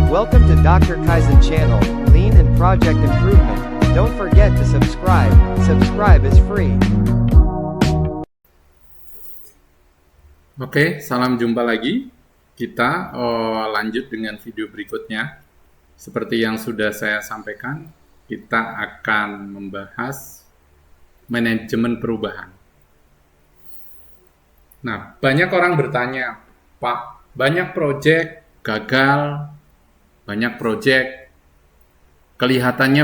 Welcome to Dr. Kaizen channel, Lean and Project Improvement. Don't forget to subscribe. Subscribe is free. Oke, salam jumpa lagi. Kita lanjut dengan video berikutnya. Seperti yang sudah saya sampaikan, kita akan membahas manajemen perubahan. Nah, banyak orang bertanya, Pak, banyak proyek gagal, banyak proyek kelihatannya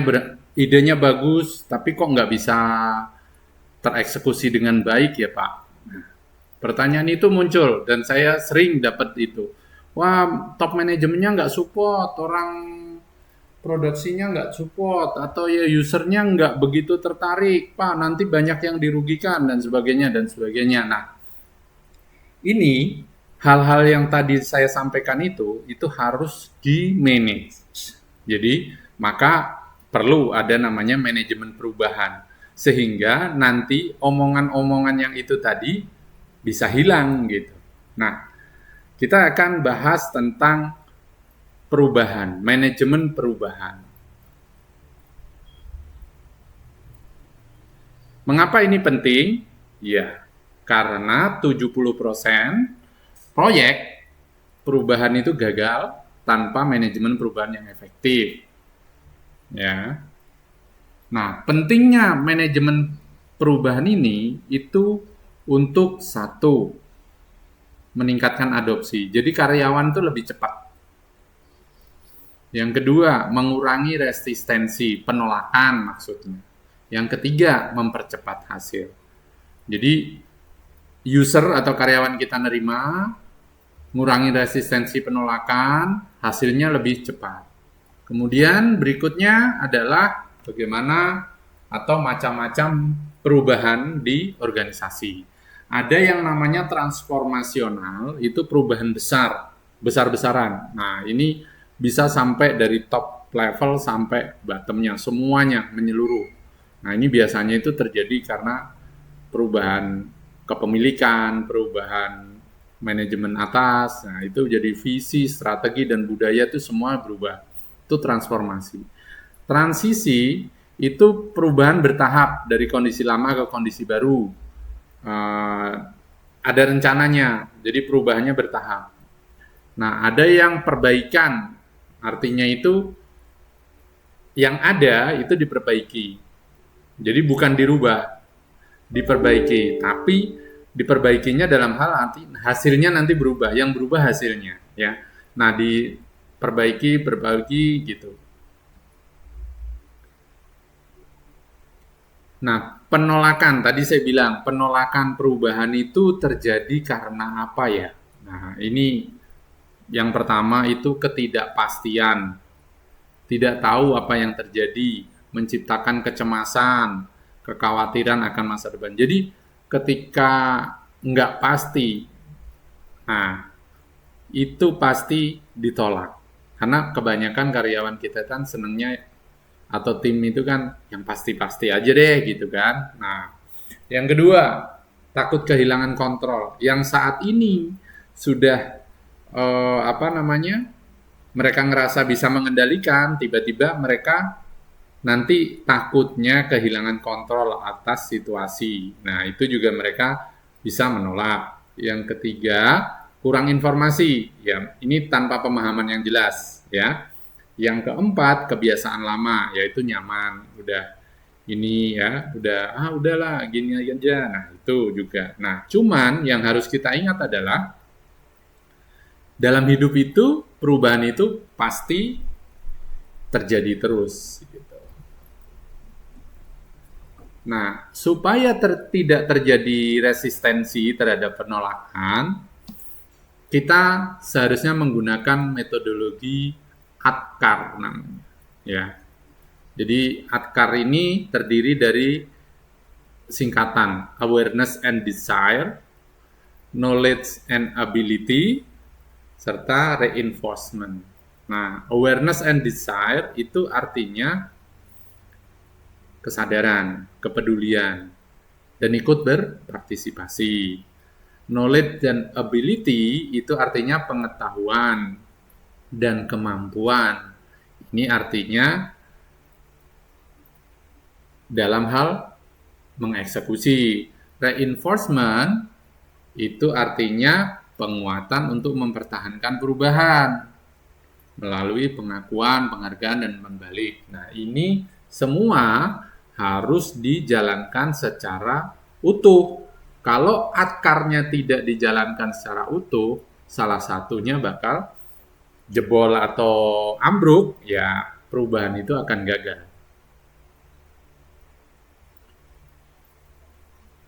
idenya bagus, tapi kok nggak bisa tereksekusi dengan baik ya Pak? Nah, pertanyaan itu muncul dan saya sering dapat itu. Wah, top manajemennya nggak support, orang produksinya nggak support, atau ya usernya nggak begitu tertarik, Pak, nanti banyak yang dirugikan dan sebagainya dan sebagainya. Nah, ini hal-hal yang tadi saya sampaikan itu harus di-manage. Jadi, maka perlu ada namanya manajemen perubahan. Sehingga nanti omongan-omongan yang itu tadi bisa hilang gitu. Nah, kita akan bahas tentang perubahan, manajemen perubahan. Mengapa ini penting? Ya, karena 70% proyek perubahan itu gagal tanpa manajemen perubahan yang efektif. Ya. Nah, pentingnya manajemen perubahan ini itu untuk satu, meningkatkan adopsi. Jadi karyawan itu lebih cepat. Yang kedua, mengurangi resistensi, penolakan maksudnya. Yang ketiga, mempercepat hasil. Jadi user atau karyawan kita nerima, ngurangi resistensi penolakan, hasilnya lebih cepat. Kemudian berikutnya adalah bagaimana atau macam-macam perubahan di organisasi. Ada yang namanya transformasional, itu perubahan besar-besaran. Nah, ini bisa sampai dari top level sampai bottomnya, semuanya menyeluruh. Nah, ini biasanya itu terjadi karena perubahan kepemilikan, perubahan manajemen atas, nah itu jadi visi, strategi, dan budaya itu semua berubah. Itu transformasi. Transisi itu perubahan bertahap dari kondisi lama ke kondisi baru. Ada rencananya, jadi perubahannya bertahap. Nah, ada yang perbaikan, artinya itu yang ada itu diperbaiki. Jadi bukan dirubah, diperbaiki, tapi diperbaikinya dalam hal hasilnya nanti berubah, yang berubah hasilnya, ya. Nah, diperbaiki gitu. Nah, penolakan tadi saya bilang, penolakan perubahan itu terjadi karena apa ya? Nah, ini yang pertama itu ketidakpastian, tidak tahu apa yang terjadi, menciptakan kecemasan, kekhawatiran akan masa depan. Jadi ketika nggak pasti, nah itu pasti ditolak. Karena kebanyakan karyawan kita kan senangnya atau tim itu kan yang pasti-pasti aja deh gitu kan. Nah, yang kedua, takut kehilangan kontrol. Yang saat ini sudah mereka ngerasa bisa mengendalikan, tiba-tiba mereka nanti takutnya kehilangan kontrol atas situasi. Nah, itu juga mereka bisa menolak. Yang ketiga, kurang informasi. Ya, ini tanpa pemahaman yang jelas, ya. Yang keempat, kebiasaan lama, yaitu nyaman. Udah ini ya, udahlah gini aja. Nah, itu juga. Nah, cuman yang harus kita ingat adalah dalam hidup itu perubahan itu pasti terjadi terus gitu. Nah, supaya tidak terjadi resistensi terhadap penolakan, kita seharusnya menggunakan metodologi ADKAR namanya. Ya. Jadi ADKAR ini terdiri dari singkatan Awareness and Desire, Knowledge and Ability, serta Reinforcement. Nah, Awareness and Desire itu artinya kesadaran, kepedulian, dan ikut berpartisipasi. Knowledge dan ability itu artinya pengetahuan, dan kemampuan. Ini artinya dalam hal mengeksekusi. Reinforcement itu artinya penguatan untuk mempertahankan perubahan melalui pengakuan, penghargaan, dan umpan balik. Nah, ini semua harus dijalankan secara utuh. Kalau akarnya tidak dijalankan secara utuh, salah satunya bakal jebol atau ambruk, ya perubahan itu akan gagal.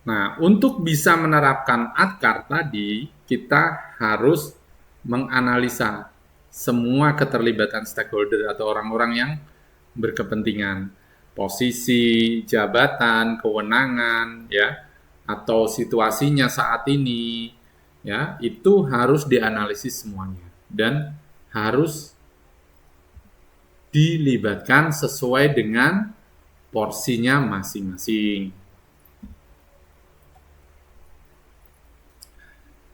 Nah, untuk bisa menerapkan akar tadi, kita harus menganalisa semua keterlibatan stakeholder atau orang-orang yang berkepentingan, posisi, jabatan, kewenangan, ya, atau situasinya saat ini, ya, itu harus dianalisis semuanya dan harus dilibatkan sesuai dengan porsinya masing-masing.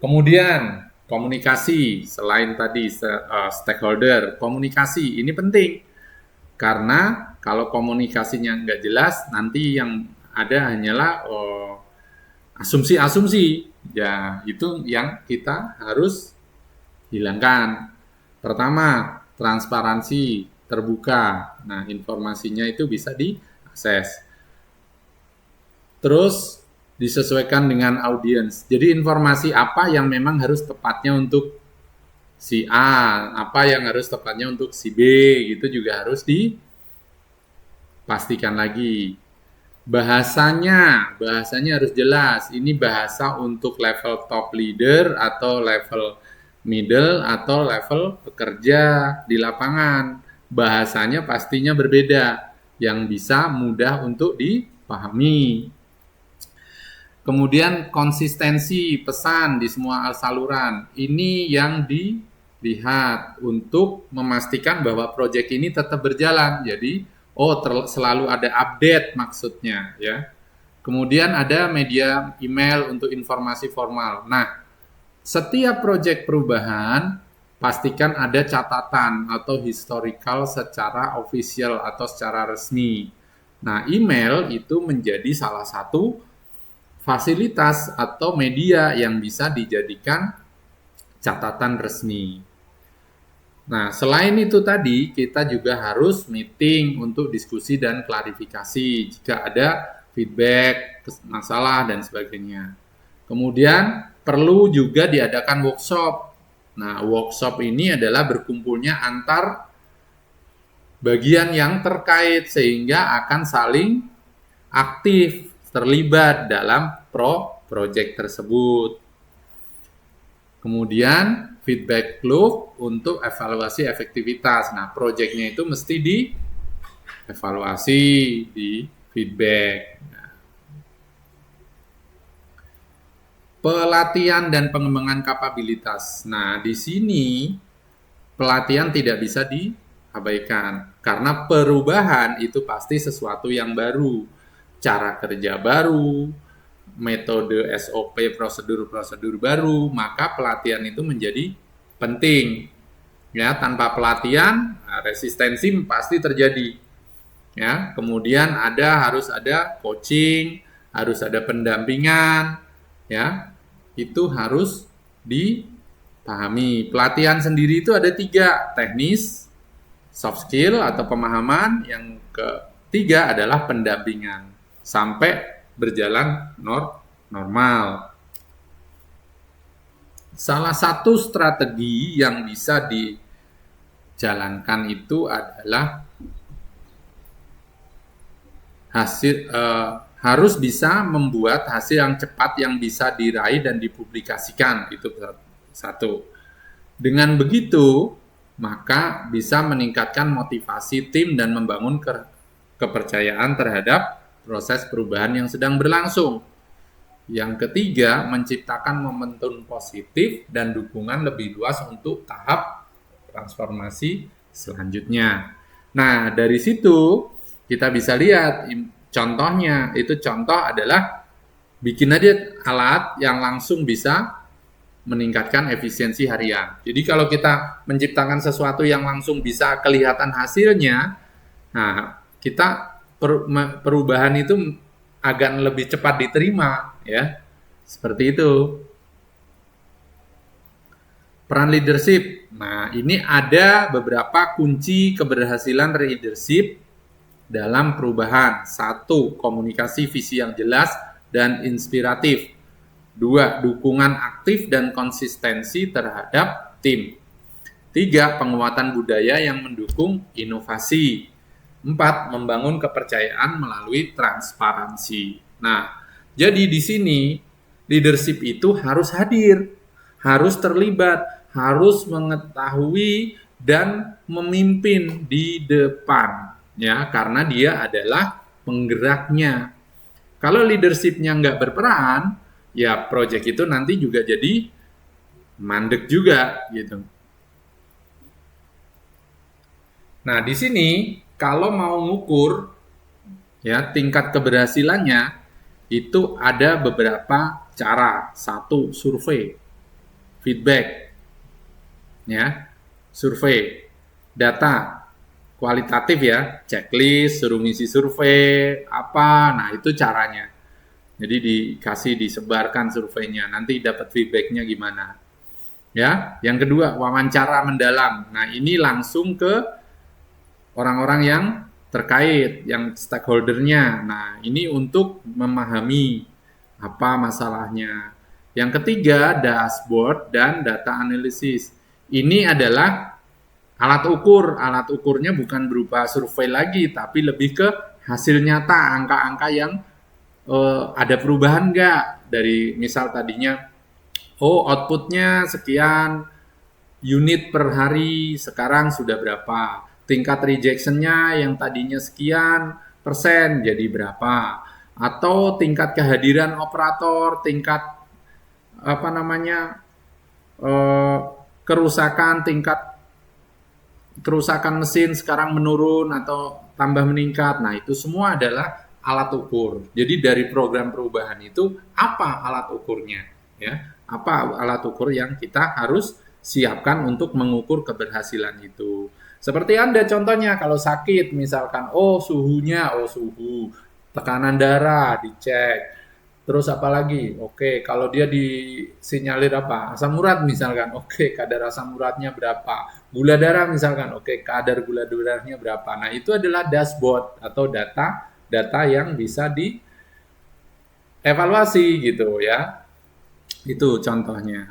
Kemudian komunikasi, selain tadi stakeholder, komunikasi ini penting karena kalau komunikasinya nggak jelas, nanti yang ada hanyalah asumsi-asumsi. Ya, itu yang kita harus hilangkan. Pertama, transparansi, terbuka. Nah, informasinya itu bisa diakses. Terus disesuaikan dengan audiens. Jadi informasi apa yang memang harus tepatnya untuk si A, apa yang harus tepatnya untuk si B, gitu juga harus dipastikan lagi. Bahasanya harus jelas. Ini bahasa untuk level top leader atau level middle atau level pekerja di lapangan. Bahasanya pastinya berbeda, yang bisa mudah untuk dipahami. Kemudian konsistensi pesan di semua saluran. Ini yang dilihat untuk memastikan bahwa proyek ini tetap berjalan. Jadi, selalu ada update maksudnya, ya. Kemudian ada media email untuk informasi formal. Nah, setiap proyek perubahan pastikan ada catatan atau historical secara official atau secara resmi. Nah, email itu menjadi salah satu fasilitas atau media yang bisa dijadikan catatan resmi. Nah, selain itu tadi, kita juga harus meeting untuk diskusi dan klarifikasi jika ada feedback, masalah, dan sebagainya. Kemudian, perlu juga diadakan workshop. Nah, workshop ini adalah berkumpulnya antar bagian yang terkait sehingga akan saling aktif terlibat dalam project tersebut. Kemudian feedback loop untuk evaluasi efektivitas. Nah, projectnya itu mesti dievaluasi, di feedback. Nah, pelatihan dan pengembangan kapabilitas. Nah, di sini pelatihan tidak bisa diabaikan karena perubahan itu pasti sesuatu yang baru. Cara kerja baru, metode SOP, prosedur-prosedur baru, maka pelatihan itu menjadi penting. Ya, tanpa pelatihan, resistensi pasti terjadi. Ya, kemudian harus ada coaching, harus ada pendampingan, ya, itu harus dipahami. Pelatihan sendiri itu ada 3, teknis, soft skill atau pemahaman, yang ketiga adalah pendampingan. Sampai berjalan normal. Salah satu strategi yang bisa dijalankan itu adalah harus bisa membuat hasil yang cepat yang bisa diraih dan dipublikasikan. Itu satu. Dengan begitu, maka bisa meningkatkan motivasi tim dan membangun kepercayaan terhadap proses perubahan yang sedang berlangsung. Yang ketiga, menciptakan momentum positif dan dukungan lebih luas untuk tahap transformasi selanjutnya. Nah, dari situ kita bisa lihat contohnya. Itu contoh adalah bikin aja alat yang langsung bisa meningkatkan efisiensi harian. Jadi kalau kita menciptakan sesuatu yang langsung bisa kelihatan hasilnya, nah kita perubahan itu akan lebih cepat diterima, ya. Seperti itu. Peran leadership. Nah, ini ada beberapa kunci keberhasilan leadership dalam perubahan. 1. Komunikasi visi yang jelas dan inspiratif. 2. Dukungan aktif dan konsistensi terhadap tim. 3. Penguatan budaya yang mendukung inovasi. 4. Membangun kepercayaan melalui transparansi. Nah, jadi di sini leadership itu harus hadir, harus terlibat, harus mengetahui dan memimpin di depan, ya, karena dia adalah penggeraknya. Kalau leadership-nya nggak berperan, ya project itu nanti juga jadi mandek juga, gitu. Nah, di sini kalau mau ngukur, ya, tingkat keberhasilannya itu ada beberapa cara. 1. Survei, feedback, ya, survei, data kualitatif, ya, checklist, suruh ngisi survei, apa, nah itu caranya. Jadi dikasih disebarkan surveinya, nanti dapat feedbacknya gimana, ya. Yang kedua, wawancara mendalam. Nah, ini langsung ke orang-orang yang terkait, yang stakeholdernya. Nah, ini untuk memahami apa masalahnya. Yang ketiga, dashboard dan data analisis. Ini adalah alat ukur. Alat ukurnya bukan berupa survei lagi, tapi lebih ke hasil nyata, angka-angka yang ada perubahan nggak dari misal tadinya, outputnya sekian unit per hari, sekarang sudah berapa, tingkat rejection-nya yang tadinya sekian persen jadi berapa, atau tingkat kehadiran operator, tingkat apa namanya kerusakan, tingkat kerusakan mesin sekarang menurun atau tambah meningkat. Nah, itu semua adalah alat ukur. Jadi dari program perubahan itu apa alat ukurnya, ya? Apa alat ukur yang kita harus siapkan untuk mengukur keberhasilan itu. Seperti Anda contohnya kalau sakit misalkan, suhunya, suhu, tekanan darah dicek. Terus apa lagi? Oke, kalau dia disinyalir apa? Asam urat misalkan. Oke, kadar asam uratnya berapa? Gula darah misalkan. Oke, kadar gula darahnya berapa? Nah, itu adalah dashboard atau data yang bisa dievaluasi gitu, ya. Itu contohnya.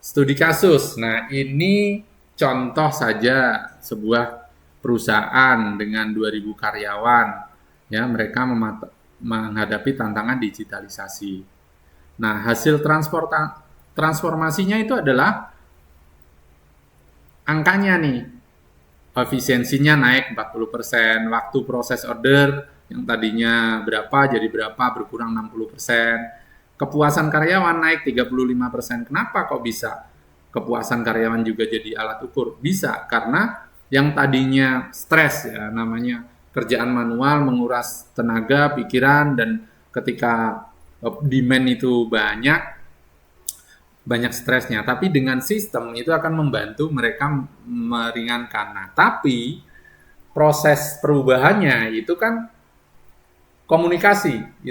Studi kasus. Nah, ini contoh saja sebuah perusahaan dengan 2.000 karyawan, ya, mereka menghadapi tantangan digitalisasi. Nah, hasil transformasinya itu adalah angkanya nih. Efisiensinya naik 40%, waktu proses order yang tadinya berapa jadi berapa, berkurang 60%. Kepuasan karyawan naik 35%. Kenapa kok bisa kepuasan karyawan juga jadi alat ukur? Bisa, karena yang tadinya stres, ya, namanya kerjaan manual menguras tenaga, pikiran, dan ketika demand itu banyak stresnya. Tapi dengan sistem itu akan membantu mereka meringankan. Nah, tapi proses perubahannya itu kan komunikasi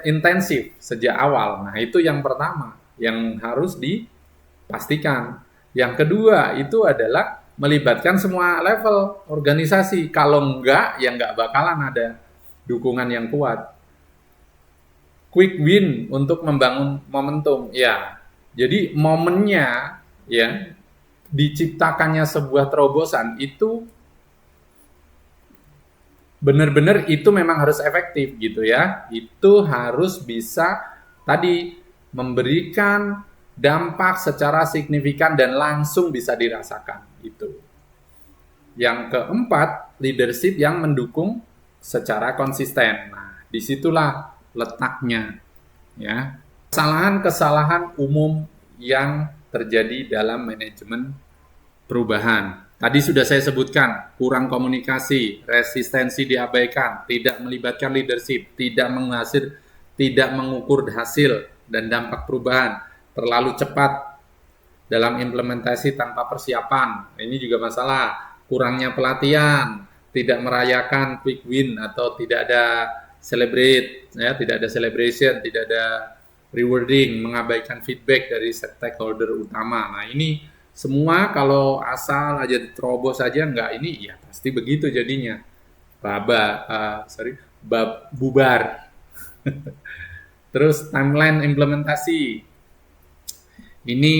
intensif sejak awal. Nah, itu yang pertama yang harus dipastikan. Yang kedua itu adalah melibatkan semua level organisasi. Kalau enggak, ya enggak bakalan ada dukungan yang kuat. Quick win untuk membangun momentum. Ya, jadi momennya, ya, diciptakannya sebuah terobosan itu benar-benar itu memang harus efektif gitu, ya. Itu harus bisa tadi memberikan dampak secara signifikan dan langsung bisa dirasakan itu. Yang keempat, leadership yang mendukung secara konsisten. Nah, disitulah letaknya, ya. Kesalahan umum yang terjadi dalam manajemen perubahan. Tadi sudah saya sebutkan, kurang komunikasi, resistensi diabaikan, tidak melibatkan leadership, tidak mengukur hasil, dan dampak perubahan, terlalu cepat dalam implementasi tanpa persiapan. Ini juga masalah, kurangnya pelatihan, tidak merayakan quick win atau tidak ada celebrate, ya, tidak ada celebration, tidak ada rewarding, mengabaikan feedback dari stakeholder utama. Nah, ini semua kalau asal aja diterobos aja nggak ini, ya pasti begitu jadinya. Bubar. Terus timeline implementasi. Ini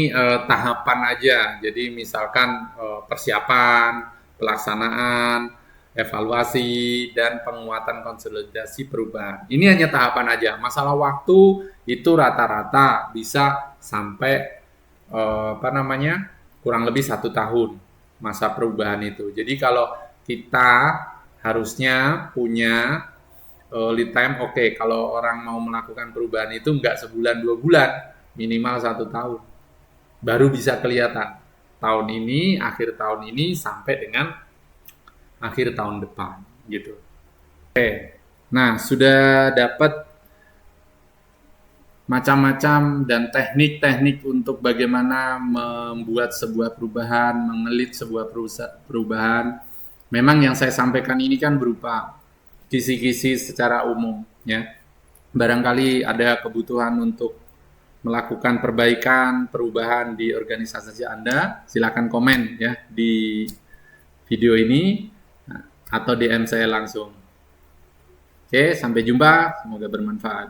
tahapan aja. Jadi misalkan persiapan, pelaksanaan, evaluasi, dan penguatan konsolidasi perubahan. Ini hanya tahapan aja. Masalah waktu itu rata-rata bisa sampai kurang lebih 1 tahun masa perubahan itu. Jadi kalau kita harusnya punya lead time, oke, kalau orang mau melakukan perubahan itu nggak sebulan 2 bulan, minimal 1 tahun. Baru bisa kelihatan tahun ini, akhir tahun ini, sampai dengan akhir tahun depan gitu. Oke, nah sudah dapat macam-macam dan teknik-teknik untuk bagaimana membuat sebuah perubahan, mengelit sebuah perubahan. Memang yang saya sampaikan ini kan berupa kisi-kisi secara umum, ya. Barangkali ada kebutuhan untuk melakukan perbaikan, perubahan di organisasi Anda, silakan komen ya di video ini atau DM saya langsung. Oke, sampai jumpa, semoga bermanfaat.